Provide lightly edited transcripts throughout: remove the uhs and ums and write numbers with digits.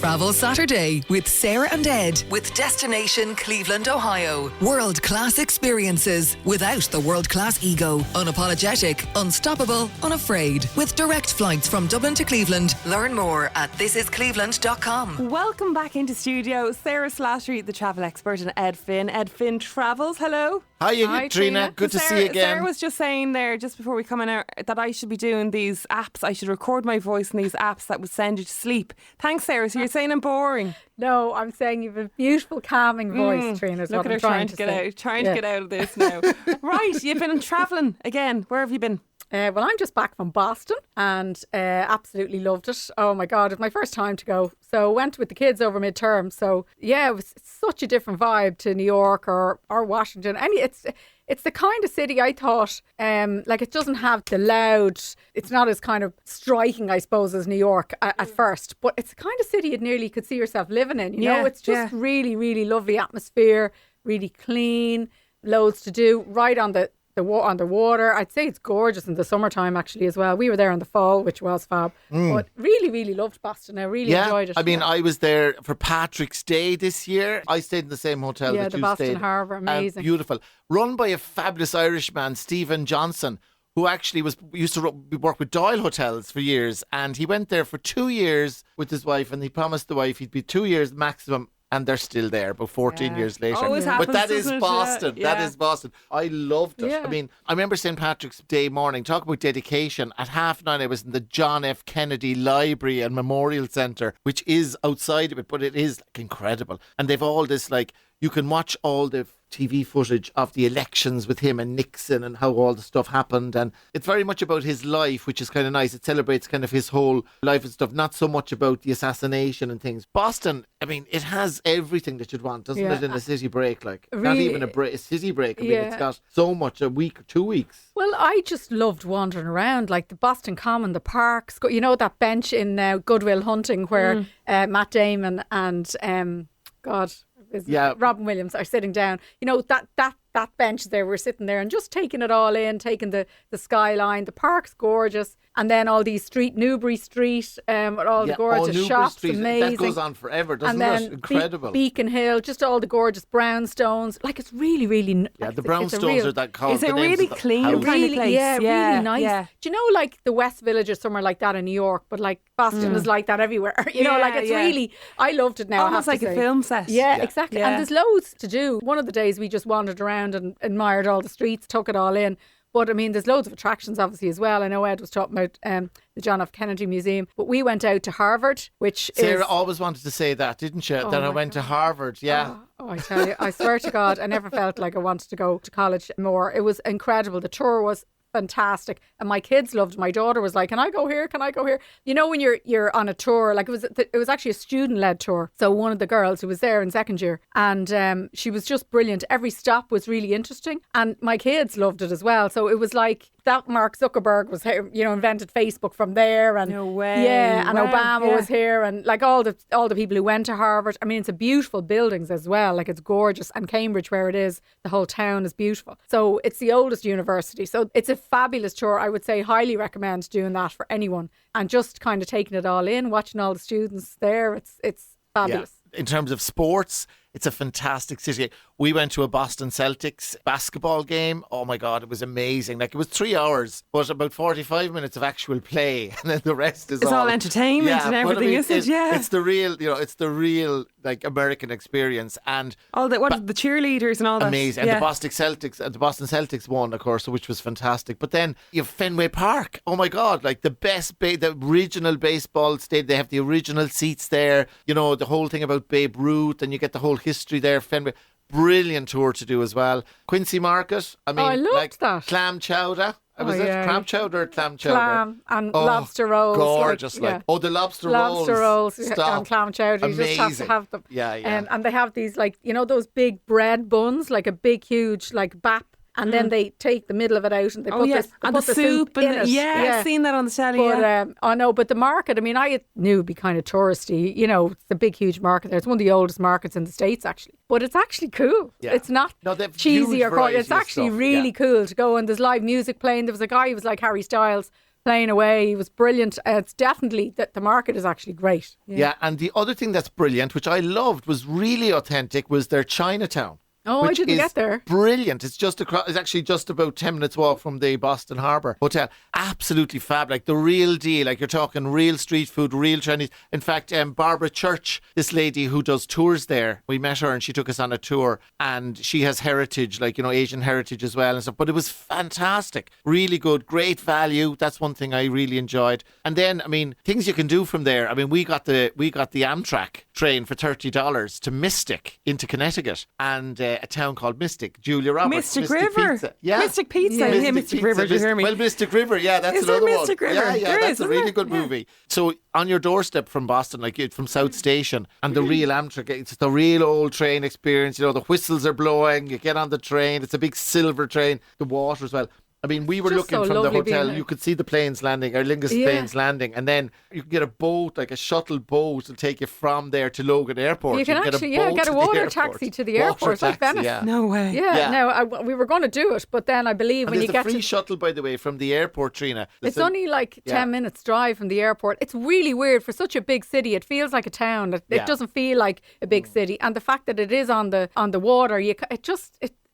Travel Saturday with Sarah and Ed with Destination Cleveland, Ohio. World-class experiences without the world-class ego. Unapologetic, unstoppable, unafraid. With direct flights from Dublin to Cleveland. Learn more at thisiscleveland.com. Welcome back into studio. Sarah Slattery, the travel expert, and Ed Finn. Ed Finn Travels. Hello. Hi, Trina. Good to see you again. Sarah was just saying there, just before we come in, that I should be doing these apps. I should record my voice in these apps that would send you to sleep. Thanks, Sarah. So you're saying I'm boring? No, I'm saying you've a beautiful, calming voice, Trina. Is Look what at her I'm trying to get out. Trying to get out of this now. Right, you've been travelling again. Where have you been? Well, I'm just back from Boston and absolutely loved it. Oh my God, it's my first time to go. So went with the kids over midterm. So yeah, it's such a different vibe to New York or Washington. It's the kind of city I thought, like it doesn't have the loud, it's not as kind of striking, I suppose, as New York at first. But it's the kind of city you nearly could see yourself living in. You know, it's just really, really lovely atmosphere, really clean, loads to do, right on the water. I'd say it's gorgeous in the summertime actually as well. We were there in the fall, which was fab. But really, really loved Boston. I really enjoyed it. I mean, I was there for Patrick's Day this year. I stayed in the same hotel that you stayed. Yeah, the Boston Harbour, amazing. Beautiful. Run by a fabulous Irishman, Stephen Johnson, who actually used to work with Doyle Hotels for years. And he went there for 2 years with his wife, and he promised the wife he'd be 2 years maximum. And they're still there about 14 years later. Always happens, but that is doesn't it? Boston. Yeah. That is Boston. I loved it. Yeah. I mean, I remember St. Patrick's Day morning, talk about dedication. At 9:30, I was in the John F. Kennedy Library and Memorial Centre, which is outside of it, but it is like incredible. And they've all this, like, you can watch all the TV footage of the elections with him and Nixon and how all the stuff happened. And it's very much about his life, which is kind of nice. It celebrates kind of his whole life and stuff, not so much about the assassination and things. Boston, I mean, it has everything that you'd want, doesn't it, in a city break? Like, really, not even a city break. I mean, it's got so much, a week or 2 weeks. Well, I just loved wandering around, like the Boston Common, the parks. You know that bench in Goodwill Hunting where Matt Damon and, Robin Williams are sitting down. You know, that bench there, we're sitting there and just taking it all in, taking the skyline. The park's gorgeous. And then all these Newbury Street, with all the gorgeous shops, Street, amazing. that goes on forever, doesn't and then it? Incredible. Beacon Hill, just all the gorgeous brownstones. Like, it's really, really... Yeah, the brownstones are that called. Is it really clean kind of place? Yeah, really nice. Yeah. Do you know, like the West Village or somewhere like that in New York, but like Boston is like that everywhere. You know, like it's really... I loved it now, almost like a film set. Yeah, exactly. Yeah. And there's loads to do. One of the days we just wandered around and admired all the streets, took it all in. But I mean, there's loads of attractions obviously as well. I know Ed was talking about the John F. Kennedy Museum, but we went out to Harvard, which Sarah always wanted to say that, didn't she? That I went to Harvard, yeah. Oh, I tell you, I swear to God, I never felt like I wanted to go to college more. It was incredible. The tour was fantastic, and my kids loved. My daughter was like, "Can I go here? Can I go here?" You know, when you're on a tour, like it was actually a student-led tour. So one of the girls who was there in second year, and she was just brilliant. Every stop was really interesting, and my kids loved it as well. So it was like that. Mark Zuckerberg was here, you know, invented Facebook from there, and no way, yeah, and Obama was here, and like all the people who went to Harvard. I mean, it's a beautiful buildings as well. Like, it's gorgeous, and Cambridge, where it is, the whole town is beautiful. So it's the oldest university. So it's a fabulous tour. I would say highly recommend doing that for anyone, and just kind of taking it all in, watching all the students there. It's fabulous. Yeah. In terms of sports, it's a fantastic city. We went to a Boston Celtics basketball game. Oh my God, it was amazing. Like, it was 3 hours, but about 45 minutes of actual play, and then the rest is all entertainment and everything, I mean, isn't it? Yeah, it's the real, it's the real like American experience, and all the the cheerleaders and all that. Amazing. And the Boston Celtics won, of course, which was fantastic. But then you have Fenway Park. Oh my God, like the best, the original baseball stadium. They have the original seats there. You know, the whole thing about Babe Ruth, and you get the whole history there. Fenway. Brilliant tour to do as well. Quincy Market. I mean, I loved that. Clam chowder. Was it clam chowder or clam chowder? Clam and lobster rolls. Gorgeous. The lobster rolls. Lobster rolls Stop. and clam chowder. Amazing. You just have to have them. Yeah. And they have these, like, you know, those big bread buns, like a big, huge, like bap. And then they take the middle of it out and they put the soup in it. Yeah, I've seen that on the telly. But but the market, I mean, I knew it'd be kind of touristy. You know, it's a big, huge market there. It's one of the oldest markets in the States, actually. But it's actually cool. Yeah. It's not cheesy or cool. It's actually really cool to go, and there's live music playing. There was a guy who was like Harry Styles playing away. He was brilliant. It's definitely that the market is actually great. Yeah, and the other thing that's brilliant, which I loved, was really authentic, was their Chinatown. Oh, I which didn't is get there. Brilliant. It's just across. It's actually just about 10 minutes walk from the Boston Harbour Hotel. Absolutely fab. Like the real deal. Like you're talking real street food, real Chinese. In fact, Barbara Church, this lady who does tours there, we met her and she took us on a tour, and she has heritage, like, you know, Asian heritage as well and stuff. But it was fantastic. Really good. Great value. That's one thing I really enjoyed. And then, I mean, things you can do from there. I mean, we got the Amtrak train for $30 to Mystic into Connecticut, and a town called Mystic. Julia Roberts. Mystic River. Pizza. Yeah. Mystic Pizza. Yeah. Yeah, Mystic River. Do you hear me? Well, Mystic River, yeah, that's Is there another Mystic one. River? Yeah, There that's is, a really isn't good there? movie. So on your doorstep from Boston, like from South Station, and the real Amtrak, it's the real old train experience. You know, the whistles are blowing. You get on the train. It's a big silver train. The water as well. I mean, we were Just looking so from the lovely hotel. being You could see the planes landing, Aer Lingus Yeah. planes landing, and then you can get a boat, like a shuttle boat, to take you from there to Logan Airport. You can actually, get boat a to the water airport. taxi to the Water airport. It's like taxi, Venice. yeah. No way. Yeah, Yeah. no, we were going to do it, but then I believe And when you there's a get free to... shuttle, by the way, from the airport, Trina. It's only like 10 minutes drive from the airport. It's really weird for such a big city. It feels like a town. It Yeah. doesn't feel like a big city. And the fact that it is on the water,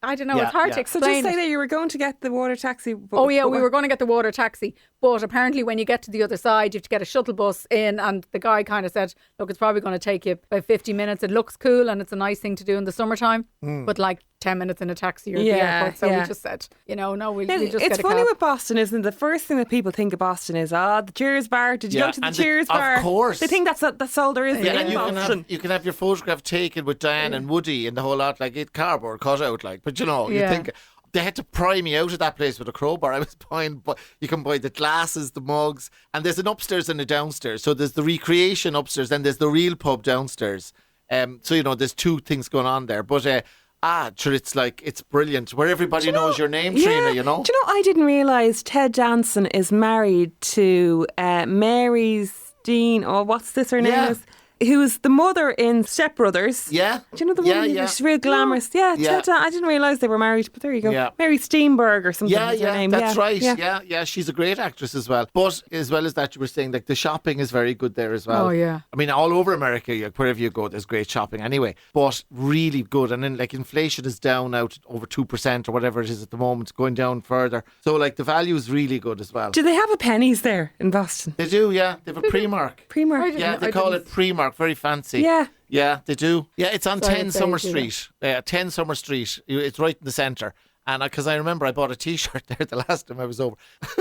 I don't know, Yeah, it's hard yeah. to So explain. just say it. that you were going to get the water taxi. But, Oh yeah, but we were going to get the water taxi, but apparently when you get to the other side, you have to get a shuttle bus in, and the guy kind of said, "Look, it's probably going to take you about 50 minutes. It looks cool, and it's a nice thing to do in the summertime, but like 10 minutes in a taxi or at the Yeah, airport." So yeah. we just said, no, we'll Now, just it's get a funny cab. with Boston, isn't it? The first thing that people think of Boston is, the Cheers bar. Did you Yeah, go to the and Cheers of bar? course. They think that's all there is Yeah, in and Boston. you can have your photograph taken with Diane and Woody and the whole lot, like it cardboard cut out, like. But you know, you Yeah. think they had to pry me out of that place with a crowbar. I was buying, but you can buy the glasses, the mugs, and there's an upstairs and a downstairs. So there's the recreation upstairs, and there's the real pub downstairs. So you know, there's two things going on there. But sure, it's brilliant where everybody knows your name, Trina. You know. Do you know, I didn't realise Ted Danson is married to Mary Steen, or what's this her name Yeah. is? Who's the mother in Step Brothers. Yeah. Do you know the Yeah, woman? yeah. She's real glamorous. Yeah, Yeah. I didn't realise they were married, but there you go. Yeah. Mary Steenburgen or something Yeah, is her yeah, name. that's yeah. right. Yeah. Yeah, she's a great actress as well. But as well as that, you were saying like the shopping is very good there as well. Oh, yeah. I mean, all over America, wherever you go, there's great shopping anyway. But really good, and then like inflation is down now to over 2% or whatever it is at the moment, going down further. So like the value is really good as well. Do they have a Pennies there in Boston? They do, yeah. They have a Primark. Primark. I didn't Yeah, know- they I call didn't- it Primark. Very fancy. Yeah. Yeah, they do. Yeah, it's on Sorry, 10 they Summer do Street. 10 Summer Street. It's right in the centre. And because I remember I bought a T-shirt there the last time I was over.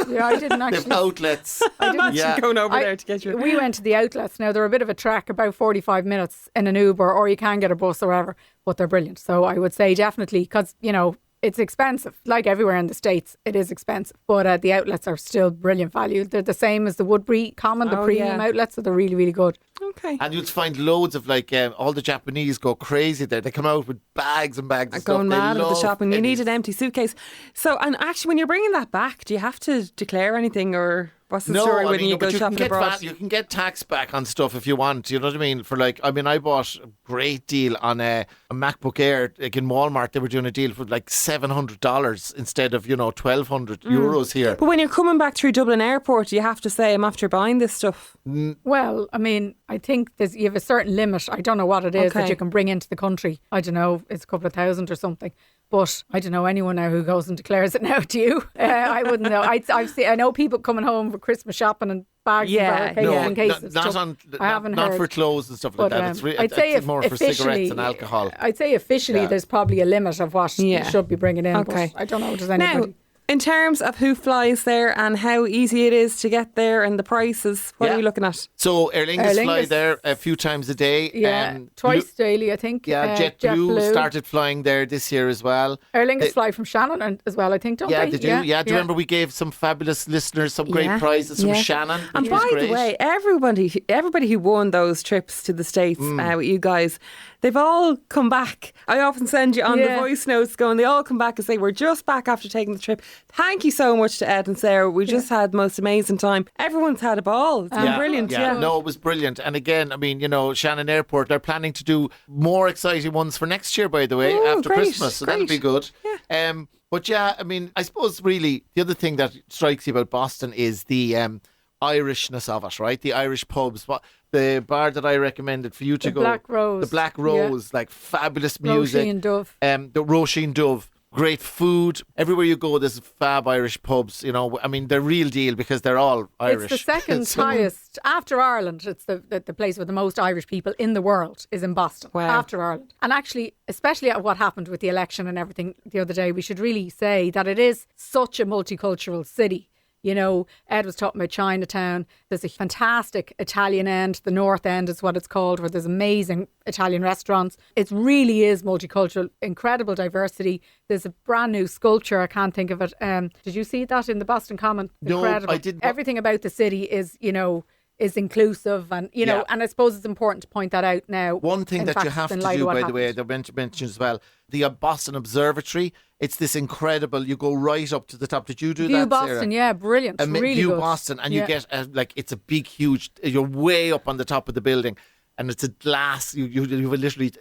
Yeah, I didn't They have actually. outlets. Imagine Yeah. going over I- there to get you. We went to the outlets. Now, they're a bit of a trek, about 45 minutes in an Uber, or you can get a bus or whatever, but they're brilliant. So I would say definitely, because, it's expensive. Like everywhere in the States, it is expensive. But the outlets are still brilliant value. They're the same as the Woodbury Common, the Oh, premium yeah. outlets, so they're really, really good. Okay. And you'd find loads of like all the Japanese go crazy there. They come out with bags and bags of stuff. Going They mad at the love shopping. You need pennies. an empty suitcase. So, and actually, when you're bringing that back, do you have to declare anything, or what's the story when you but go you shopping can get abroad? you can get tax back on stuff if you want. You know what I mean? For like, I bought a great deal on a MacBook Air. Like in Walmart, they were doing a deal for like $700 instead of €1,200 here. But when you're coming back through Dublin Airport, you have to say, I'm after buying this stuff. Well, I mean, I think you have a certain limit. I don't know what it is that Okay. you can bring into the country. I don't know. It's a couple of thousand or something. But I don't know anyone now who goes and declares it now. Do you? I wouldn't know. I know people coming home for Christmas shopping and bags Yeah, and cases and cases. not stuff. on. I haven't not heard. for clothes and stuff like But that. It's I'd say it's more for cigarettes officially, and alcohol. I'd say officially Yeah. there's probably a limit of what you Yeah. should be bringing in. Okay. But I don't know. Does Now, anybody? in terms of who flies there and how easy it is to get there and the prices, what Yeah. are we looking at? So Aer Lingus fly Lingus. there a few times a day. Yeah, twice daily, I think. Yeah, JetBlue started flying there this year as well. Aer Lingus fly from Shannon as well, I think, don't Yeah, they? they do. Yeah, do you remember we gave some fabulous listeners some great Yeah, prizes from yeah. Shannon? And which was by great. the way, everybody who won those trips to the States with you guys, they've all come back. I often send you on the Yeah. voice notes going, they all come back and say, we're just back after taking the trip. Thank you so much to Ed and Sarah. We just had the most amazing time. Everyone's had a ball. It's been brilliant. Yeah. No, it was brilliant. And again, I mean, Shannon Airport, they're planning to do more exciting ones for next year, by the way, Oh, after great, Christmas. So that'll great. be good. But But yeah, I mean, I suppose really the other thing that strikes you about Boston is the Irishness of it, right? The Irish pubs. What the bar that I recommended for you to The go, Black Rose. the Black Yeah. Rose, like fabulous music. Roisin Dove. The Roisin Dove. Great food. Everywhere you go, there's fab Irish pubs. You know, I mean, they're real deal because they're all Irish. It's the second So- highest after Ireland. It's the place with the most Irish people in the world is in Boston. Wow. After Ireland. And actually, especially at what happened with the election and everything the other day, we should really say that it is such a multicultural city. You know, Ed was talking about Chinatown. There's a fantastic Italian end. The North End is what it's called, where there's amazing Italian restaurants. It really is multicultural, incredible diversity. There's a brand new sculpture. I can't think of it. Did you see that in the Boston Common? No, Incredible. I didn't. Everything about the city is, you know, is inclusive, and you know, Yeah. and I suppose it's important to point that out now. One thing in that you fact, have in to light of do, what by the way, happened. that mentioned as well, the Boston Observatory. It's this incredible. You go right up to the top. Did you do View that, Boston, Sarah? yeah, brilliant, really View good. Boston, and Yeah. you get like it's a big, huge. You're way up on the top of the building, and it's a glass. You have a literally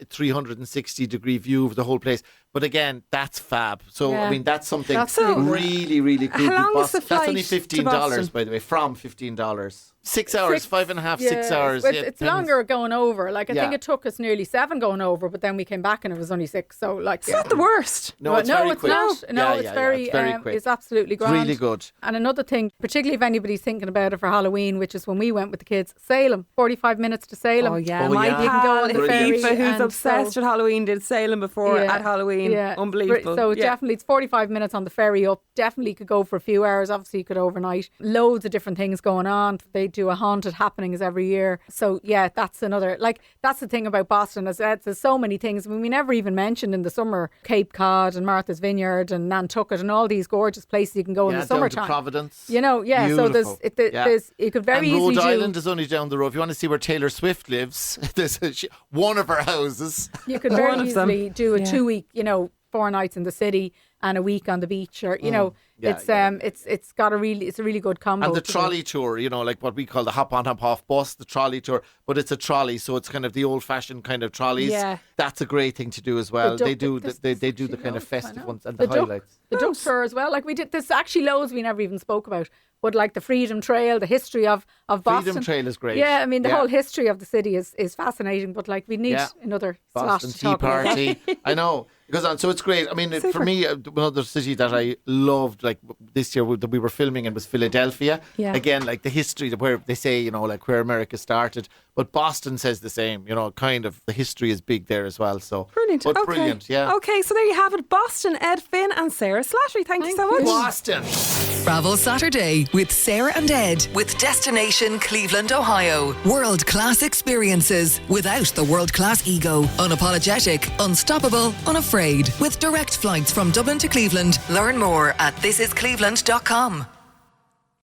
360-degree view of the whole place. But again, that's fab. So Yeah. I mean, that's something That's really good. really, really cool. How long is the That's only flight to $15, Boston? by the way, from $15. 6 hours, 5.5, 6 hours. It's, yeah, it's depends. longer going over. Like I think Yeah. it took us nearly 7 going over, but then we came back and it was only 6. So like, It's not the worst. No, it's no, very it's quick. not. No, Yeah, it's yeah, very, it's very quick. It's absolutely grand. Really good. And another thing, particularly if anybody's thinking about it for Halloween, which is when we went with the kids, Salem, 45 minutes to Salem. Oh yeah, Oh, my yeah. You can go on pal the ferry Aoife, who's and obsessed so- with Halloween, did Salem before Yeah, at Halloween. yeah. Unbelievable. So Yeah. definitely, it's 45 minutes on the ferry up. Definitely could go for a few hours. Obviously, you could overnight. Loads of different things going on. They do a haunted happenings every year. So yeah, that's another, like, that's the thing about Boston. As there's so many things. I mean, we never even mentioned in the summer Cape Cod and Martha's Vineyard and Nantucket and all these gorgeous places you can go in the down to summertime. Providence. You know, yeah. So Beautiful. Yeah. there's you could very and easily Rhode do. Island is only down the road. If you want to see where Taylor Swift lives, there's one of her houses. You could One very of them. easily do a Yeah. 2-week, 4 nights in the city and a week on the beach, or Yeah, it's got a really good combo. And the to do. trolley tour, like what we call the hop on, hop off bus, the trolley tour, but it's a trolley, so it's kind of the old fashioned kind of trolleys. Yeah. That's a great thing to do as well. duck- They do this- they this do the actually kind of loads, I festive know. ones and the duck- highlights. The duck tour as well. Like we did, there's actually loads we never even spoke about. But like the Freedom Trail, the history of Boston. Freedom Trail is great. Yeah, I mean the Yeah. whole history of the city is fascinating. But like we need Yeah. another slot Boston to Tea talk about. Party. I know. Because so it's great. I mean, for Super. me, another city that I loved, like this year that we were filming in, was Philadelphia. Yeah. Again, like the history of where they say, like where America started. But Boston says the same. Kind of the history is big there as well. So Brilliant. But okay. brilliant, yeah. Okay, so there you have it. Boston, Ed Finn and Sarah Slattery. Thank you so much. Boston. Travel Saturday with Sarah and Ed with Destination Cleveland, Ohio. World class experiences without the world class ego. Unapologetic, unstoppable, unafraid. With direct flights from Dublin to Cleveland. Learn more at thisiscleveland.com.